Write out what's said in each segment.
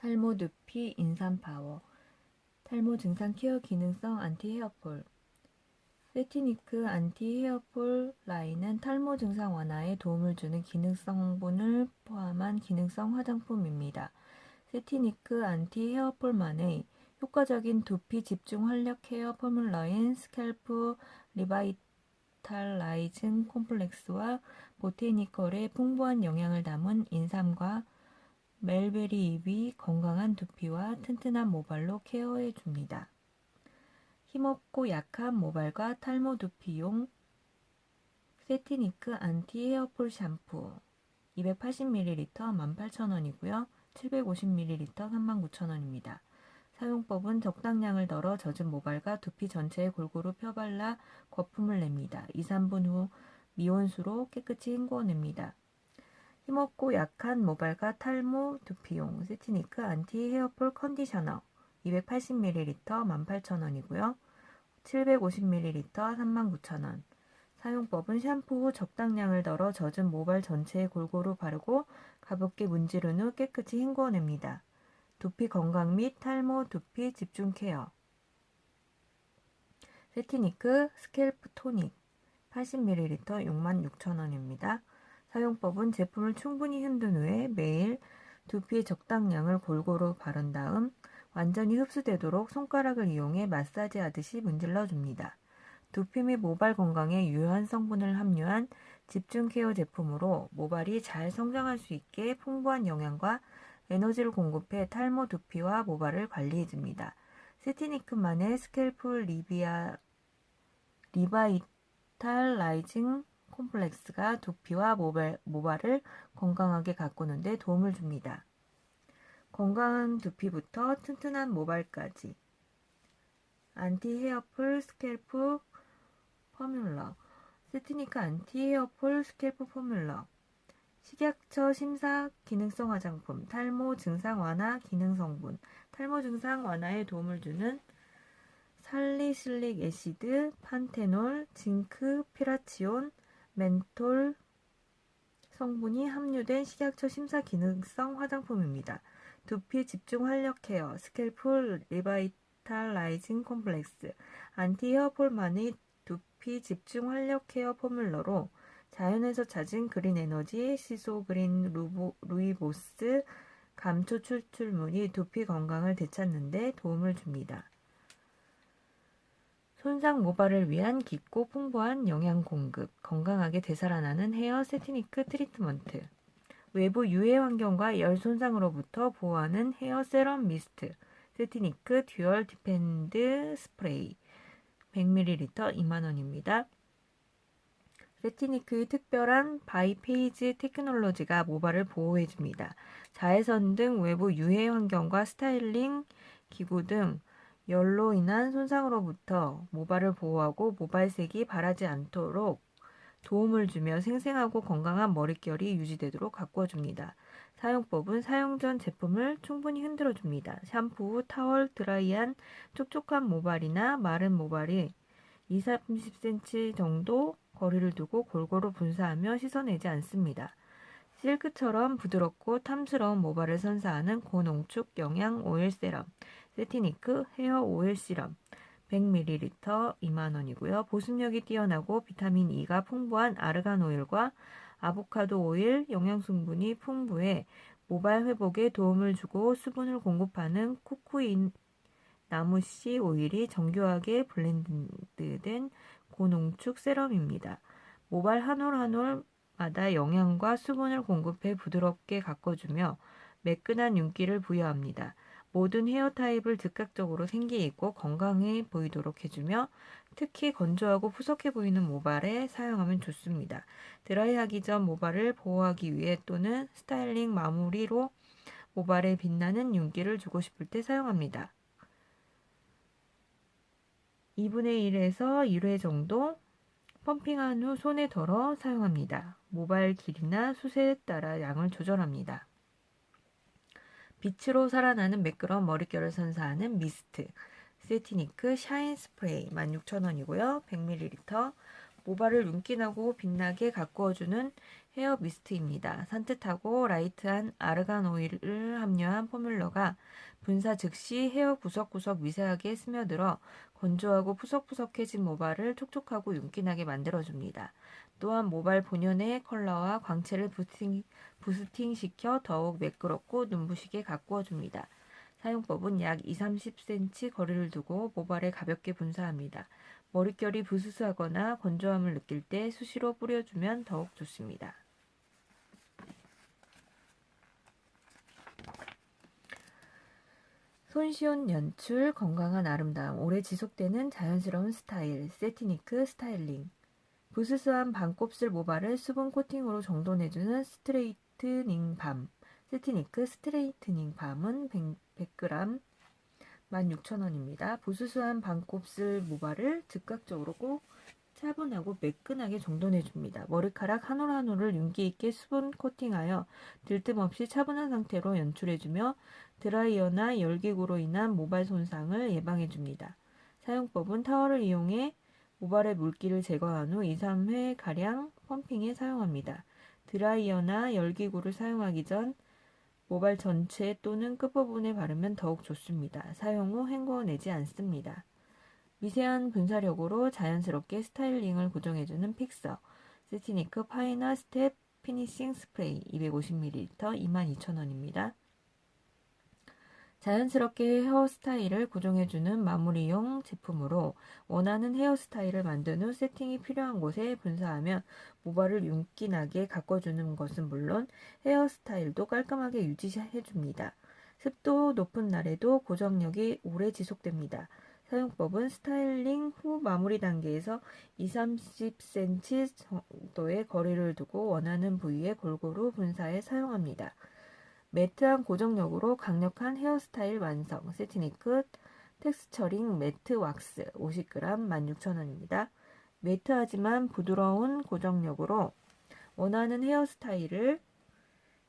탈모 두피 인삼 파워, 탈모 증상 케어 기능성 안티 헤어폴. 세티니크 안티 헤어폴 라인은 탈모 증상 완화에 도움을 주는 기능성 성분을 포함한 기능성 화장품입니다. 세티니크 안티 헤어폴만의 효과적인 두피 집중 활력 케어 포뮬러인 스칼프 리바이탈라이징 콤플렉스와 보테니컬의 풍부한 영양을 담은 인삼과 멜베리 잎이 건강한 두피와 튼튼한 모발로 케어해 줍니다. 힘없고 약한 모발과 탈모 두피용 세티니크 안티 헤어폴 샴푸 280ml 18,000원이고요. 750ml 39,000원입니다. 사용법은 적당량을 덜어 젖은 모발과 두피 전체에 골고루 펴발라 거품을 냅니다. 2~3분 후 미온수로 깨끗이 헹궈냅니다. 힘없고 약한 모발과 탈모 두피용 세티니크 안티 헤어폴 컨디셔너 280ml 18,000원이고요. 750ml 39,000원. 사용법은 샴푸 후 적당량을 덜어 젖은 모발 전체에 골고루 바르고 가볍게 문지른 후 깨끗이 헹궈냅니다. 두피 건강 및 탈모 두피 집중 케어. 세티니크 스캘프 토닉 80ml 66,000원입니다. 사용법은 제품을 충분히 흔든 후에 매일 두피에 적당량을 골고루 바른 다음 완전히 흡수되도록 손가락을 이용해 마사지 하듯이 문질러 줍니다. 두피 및 모발 건강에 유효한 성분을 함유한 집중 케어 제품으로 모발이 잘 성장할 수 있게 풍부한 영양과 에너지를 공급해 탈모 두피와 모발을 관리해 줍니다. 세티니크만의 스캘프 리바이탈라이징 콤플렉스가 두피와 모발을 건강하게 가꾸는 데 도움을 줍니다. 건강한 두피부터 튼튼한 모발까지 안티 헤어풀 스캘프 포뮬러 세티니크 안티 헤어폴 스캘프 포뮬러 식약처 심사 기능성 화장품 탈모 증상 완화 기능 성분 탈모 증상 완화에 도움을 주는 살리실릭 애시드, 판테놀, 징크, 피라치온, 멘톨 성분이 함유된 식약처 심사 기능성 화장품입니다. 두피 집중 활력 케어 스캘프 리바이탈라이징 콤플렉스 안티 헤어폴만의 두피 집중 활력 케어 포뮬러로 자연에서 찾은 그린 에너지 시소 그린 루이보스 감초 추출물이 두피 건강을 되찾는 데 도움을 줍니다. 손상 모발을 위한 깊고 풍부한 영양 공급, 건강하게 되살아나는 헤어 세티니크 트리트먼트, 외부 유해 환경과 열 손상으로부터 보호하는 헤어 세럼 미스트, 세티니크 듀얼 디펜드 스프레이, 100ml 2만원입니다. 세티니크의 특별한 바이페이지 테크놀로지가 모발을 보호해줍니다. 자외선 등 외부 유해 환경과 스타일링 기구 등 열로 인한 손상으로부터 모발을 보호하고 모발색이 바라지 않도록 도움을 주며 생생하고 건강한 머릿결이 유지되도록 가꿔줍니다. 사용법은 사용 전 제품을 충분히 흔들어줍니다. 샴푸 후 타월 드라이한 촉촉한 모발이나 마른 모발이 20~30cm 정도 거리를 두고 골고루 분사하며 씻어내지 않습니다. 실크처럼 부드럽고 탐스러운 모발을 선사하는 고농축 영양 오일 세럼 세티니크 헤어 오일 시럼 100ml 2만원이고요. 보습력이 뛰어나고 비타민 E가 풍부한 아르간 오일과 아보카도 오일 영양성분이 풍부해 모발 회복에 도움을 주고 수분을 공급하는 코쿠인 나무씨 오일이 정교하게 블렌드된 고농축 세럼입니다. 모발 한 올 한 올마다 영양과 수분을 공급해 부드럽게 가꿔주며 매끈한 윤기를 부여합니다. 모든 헤어 타입을 즉각적으로 생기 있고 건강해 보이도록 해주며 특히 건조하고 푸석해 보이는 모발에 사용하면 좋습니다. 드라이하기 전 모발을 보호하기 위해 또는 스타일링 마무리로 모발에 빛나는 윤기를 주고 싶을 때 사용합니다. 2분의 1에서 1회 정도 펌핑한 후 손에 덜어 사용합니다. 모발 길이나 숱에 따라 양을 조절합니다. 빛으로 살아나는 매끄러운 머릿결을 선사하는 미스트 세티니크 샤인 스프레이 16,000원이고요. 100ml 모발을 윤기나고 빛나게 가꾸어주는 헤어 미스트입니다. 산뜻하고 라이트한 아르간 오일을 함유한 포뮬러가 분사 즉시 헤어 구석구석 미세하게 스며들어 건조하고 푸석푸석해진 모발을 촉촉하고 윤기나게 만들어줍니다. 또한 모발 본연의 컬러와 광채를 부스팅시켜 더욱 매끄럽고 눈부시게 가꾸어줍니다. 사용법은 약 2-30cm 거리를 두고 모발에 가볍게 분사합니다. 머릿결이 부스스하거나 건조함을 느낄 때 수시로 뿌려주면 더욱 좋습니다. 손쉬운 연출, 건강한 아름다움, 오래 지속되는 자연스러운 스타일, 세티니크 스타일링. 부스스한 반곱슬 모발을 수분 코팅으로 정돈해주는 스트레이트닝 밤. 세티니크 스트레이트닝 밤은 100g 16,000원입니다. 부스스한 반곱슬 모발을 즉각적으로 꼭 차분하고 매끈하게 정돈해줍니다. 머리카락 한 올 한 올을 윤기 있게 수분 코팅하여 들뜸 없이 차분한 상태로 연출해주며 드라이어나 열기구로 인한 모발 손상을 예방해줍니다. 사용법은 타월을 이용해 모발의 물기를 제거한 후 2-3회가량 펌핑에 사용합니다. 드라이어나 열기구를 사용하기 전 모발 전체 또는 끝부분에 바르면 더욱 좋습니다. 사용 후 헹궈내지 않습니다. 미세한 분사력으로 자연스럽게 스타일링을 고정해주는 픽서 세티니크 파이너 스텝 피니싱 스프레이 250ml 22,000원입니다. 자연스럽게 헤어스타일을 고정해주는 마무리용 제품으로 원하는 헤어스타일을 만든 후 세팅이 필요한 곳에 분사하면 모발을 윤기나게 가꿔주는 것은 물론 헤어스타일도 깔끔하게 유지해줍니다. 습도 높은 날에도 고정력이 오래 지속됩니다. 사용법은 스타일링 후 마무리 단계에서 2-30cm 정도의 거리를 두고 원하는 부위에 골고루 분사해 사용합니다. 매트한 고정력으로 강력한 헤어스타일 완성. 세티니크 텍스처링 매트 왁스 50g 16,000원입니다. 매트하지만 부드러운 고정력으로 원하는 헤어스타일을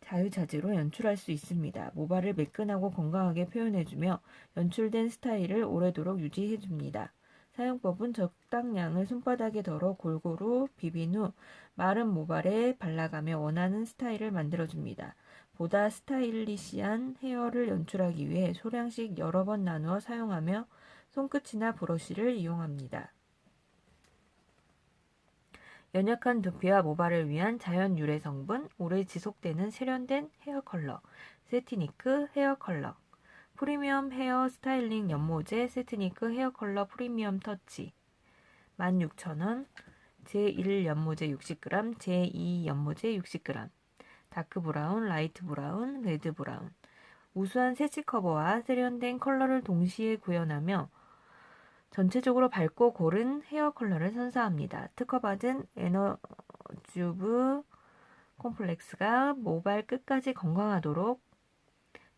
자유자재로 연출할 수 있습니다. 모발을 매끈하고 건강하게 표현해주며 연출된 스타일을 오래도록 유지해줍니다. 사용법은 적당량을 손바닥에 덜어 골고루 비빈 후 마른 모발에 발라가며 원하는 스타일을 만들어줍니다. 보다 스타일리시한 헤어를 연출하기 위해 소량씩 여러 번 나누어 사용하며 손끝이나 브러쉬를 이용합니다. 연약한 두피와 모발을 위한 자연 유래 성분, 오래 지속되는 세련된 헤어 컬러, 세티니크 헤어 컬러, 프리미엄 헤어 스타일링 연모제 세티니크 헤어 컬러 프리미엄 터치 16,000원, 제1 연모제 60g, 제2 연모제 60g, 다크 브라운, 라이트 브라운, 레드 브라운, 우수한 세치 커버와 세련된 컬러를 동시에 구현하며 전체적으로 밝고 고른 헤어 컬러를 선사합니다. 특허받은 에너주브 콤플렉스가 모발 끝까지 건강하도록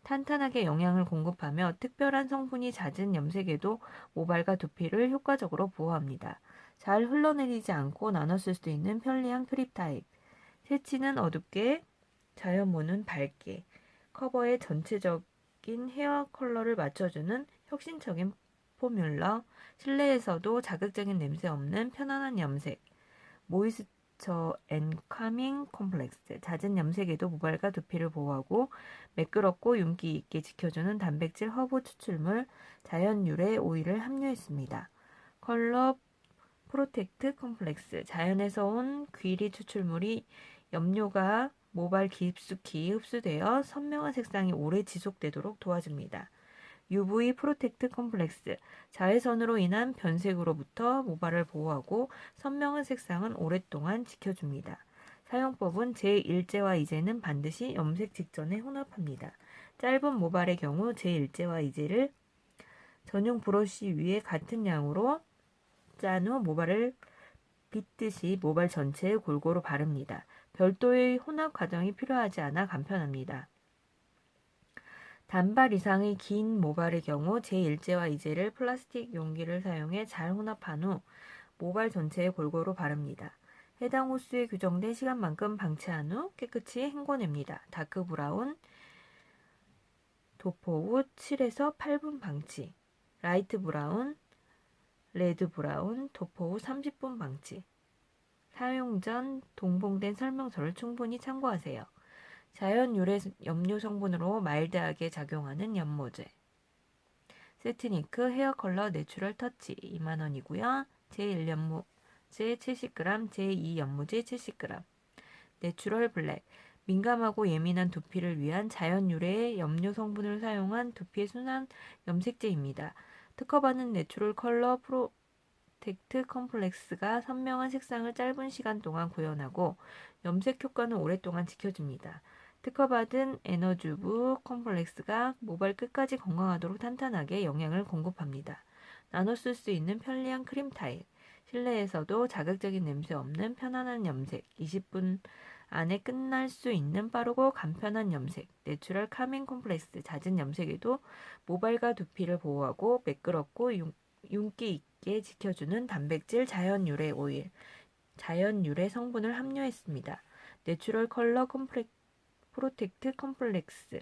탄탄하게 영양을 공급하며 특별한 성분이 잦은 염색에도 모발과 두피를 효과적으로 보호합니다. 잘 흘러내리지 않고 나눠 쓸 수 있는 편리한 크립 타입. 새치는 어둡게, 자연모는 밝게, 커버의 전체적인 헤어 컬러를 맞춰주는 혁신적인 포뮬러, 실내에서도 자극적인 냄새 없는 편안한 염색, 모이스처 앤 카밍 콤플렉스, 잦은 염색에도 모발과 두피를 보호하고 매끄럽고 윤기 있게 지켜주는 단백질 허브 추출물, 자연 유래 오일을 함유했습니다. 컬러 프로텍트 콤플렉스, 자연에서 온 귀리 추출물이 염료가 모발 깊숙이 흡수되어 선명한 색상이 오래 지속되도록 도와줍니다. UV 프로텍트 콤플렉스, 자외선으로 인한 변색으로부터 모발을 보호하고 선명한 색상은 오랫동안 지켜줍니다. 사용법은 제1제와 2제는 반드시 염색 직전에 혼합합니다. 짧은 모발의 경우 제1제와 2제를 전용 브러쉬 위에 같은 양으로 짠 후 모발을 빗듯이 모발 전체에 골고루 바릅니다. 별도의 혼합 과정이 필요하지 않아 간편합니다. 단발 이상의 긴 모발의 경우 제1제와 2제를 플라스틱 용기를 사용해 잘 혼합한 후 모발 전체에 골고루 바릅니다. 해당 호수에 규정된 시간만큼 방치한 후 깨끗이 헹궈냅니다. 다크 브라운, 도포 후 7에서 8분 방치, 라이트 브라운, 레드 브라운, 도포 후 30분 방치. 사용 전 동봉된 설명서를 충분히 참고하세요. 자연 유래 염료 성분으로 마일드하게 작용하는 연모제. 세트니크 헤어 컬러 내추럴 터치 2만원이고요. 제1연모제 70g, 제2연모제 70g. 내추럴 블랙 민감하고 예민한 두피를 위한 자연 유래의 염료 성분을 사용한 두피의 순한 염색제입니다. 특허받은 내추럴 컬러 프로텍트 컴플렉스가 선명한 색상을 짧은 시간 동안 구현하고 염색 효과는 오랫동안 지켜줍니다. 특허받은 에너주브 컴플렉스가 모발 끝까지 건강하도록 탄탄하게 영양을 공급합니다. 나눠 쓸 수 있는 편리한 크림 타입. 실내에서도 자극적인 냄새 없는 편안한 염색. 20분 안에 끝날 수 있는 빠르고 간편한 염색. 내추럴 카밍 콤플렉스. 잦은 염색에도 모발과 두피를 보호하고 매끄럽고 윤기 있게 지켜주는 단백질 자연 유래 오일. 자연 유래 성분을 함유했습니다. 내추럴 컬러 프로텍트 컴플렉스.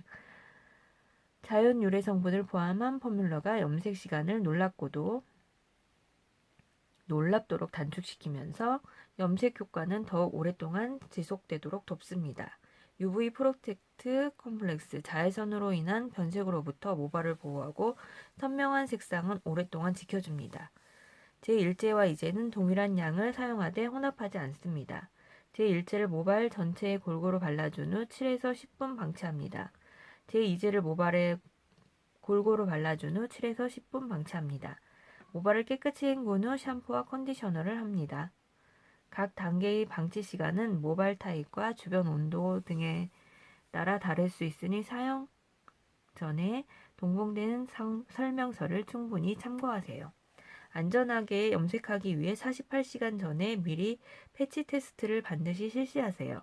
자연 유래 성분을 포함한 포뮬러가 염색 시간을 놀랍도록 단축시키면서 염색 효과는 더욱 오랫동안 지속되도록 돕습니다. UV 프로텍트 컴플렉스. 자외선으로 인한 변색으로부터 모발을 보호하고 선명한 색상은 오랫동안 지켜줍니다. 제1제와 2제는 동일한 양을 사용하되 혼합하지 않습니다. 제1제를 모발 전체에 골고루 발라준 후 7에서 10분 방치합니다. 제2제를 모발에 골고루 발라준 후 7에서 10분 방치합니다. 모발을 깨끗이 헹군 후 샴푸와 컨디셔너를 합니다. 각 단계의 방치 시간은 모발 타입과 주변 온도 등에 따라 다를 수 있으니 사용 전에 동봉되는 설명서를 충분히 참고하세요. 안전하게 염색하기 위해 48시간 전에 미리 패치 테스트를 반드시 실시하세요.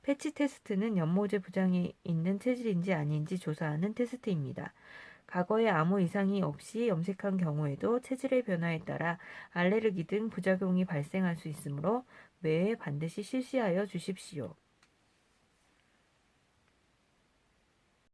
패치 테스트는 연모제 부작용이 있는 체질인지 아닌지 조사하는 테스트입니다. 과거에 아무 이상이 없이 염색한 경우에도 체질의 변화에 따라 알레르기 등 부작용이 발생할 수 있으므로 매해 반드시 실시하여 주십시오.